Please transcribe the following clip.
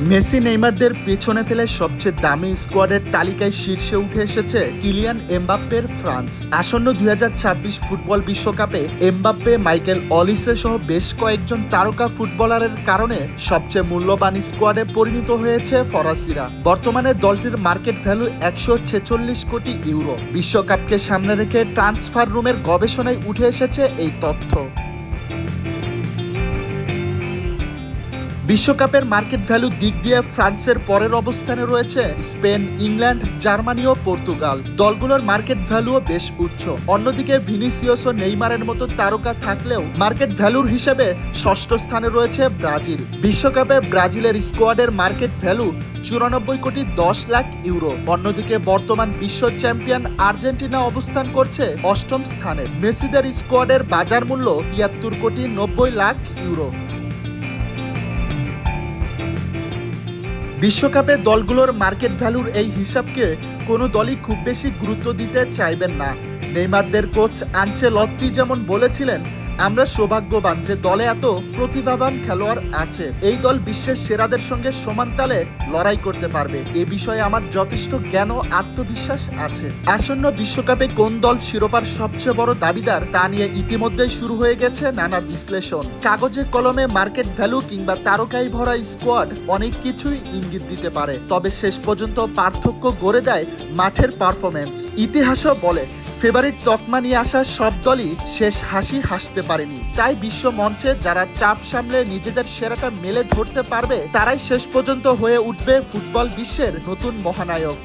Messi নেইমারদের পেছনে ফেলে সবচেয়ে দামি স্কোয়াডের তালিকায় শীর্ষে উঠে এসেছে কিলিয়ান এমবাপ্পের ফ্রান্স। আসন্ন ২০২৬ ফুটবল বিশ্বকাপে এমবাপ্পে, মাইকেল অলিসে সহ বেশ কয়েকজন তারকা ফুটবলারের কারণে সবচেয়ে মূল্যবান স্কোয়াডে পরিণত হয়েছে ফরাসিরা। বর্তমানে দলটির মার্কেট ভ্যালু ১৪৬ কোটি ইউরো। বিশ্বকাপকে সামনে রেখে ট্রান্সফার রুমের গবেষণায় উঠে এসেছে এই তথ্য। বিশ্বকাপের মার্কেট ভ্যালু দিক দিয়ে ফ্রান্সের পরের অবস্থানে রয়েছে স্পেন, ইংল্যান্ড, জার্মানি ও পর্তুগাল। দলগুলোর মার্কেট ভ্যালুও বেশ উচ্চ। অন্যদিকে ভিনিসিয়াস ও নেইমারের মতো তারকা থাকলেও মার্কেট ভ্যালুর হিসেবে ষষ্ঠ স্থানে রয়েছে ব্রাজিল। বিশ্বকাপে ব্রাজিলের স্কোয়াডের মার্কেট ভ্যালু ৯৪ কোটি ১০ লাখ ইউরো। অন্যদিকে বর্তমান বিশ্ব চ্যাম্পিয়ন আর্জেন্টিনা অবস্থান করছে অষ্টম স্থানে। মেসিদের স্কোয়াডের বাজার মূল্য ৭৩ কোটি ৯০ লাখ ইউরো। বিশ্বকাপে দলগুলোর মার্কেট ভ্যালুর এই হিসাবকে কোনো দলই খুব বেশি গুরুত্ব দিতে চাইবেন না। নেইমারদের কোচ আনচেলত্তি যেমন বলেছিলেন, আমরা সৌভাগ্যবান যে দলে এত প্রতিভাবান খেলোয়াড় আছে। এই দল বিশ্বের সেরাদের সঙ্গে সমান তালে লড়াই করতে পারবে। এ বিষয়ে আমার যথেষ্ট জ্ঞান ও আত্মবিশ্বাস আছে। আসন্ন বিশ্বকাপে কোন দল শিরোপার সবচেয়ে বড় দাবিদার তা নিয়ে ইতিমধ্যেই শুরু হয়ে গেছে নানা বিশ্লেষণ। কাগজে কলমে মার্কেট ভ্যালু কিংবা তারকায় ভরা স্কোয়াড অনেক কিছুই ইঙ্গিত দিতে পারে, তবে শেষ পর্যন্ত পার্থক্য গড়ে দেয় মাঠের পারফরম্যান্স। ইতিহাসও বলে, ফেভারিট তকমা নিয়ে আসা সব দলই শেষ হাসি হাসতে পারেনি। তাই বিশ্ব মঞ্চে যারা চাপ সামলে নিজেদের সেরাটা মেলে ধরতে পারবে তারাই শেষ পর্যন্ত হয়ে উঠবে ফুটবল বিশ্বের নতুন মহানায়ক।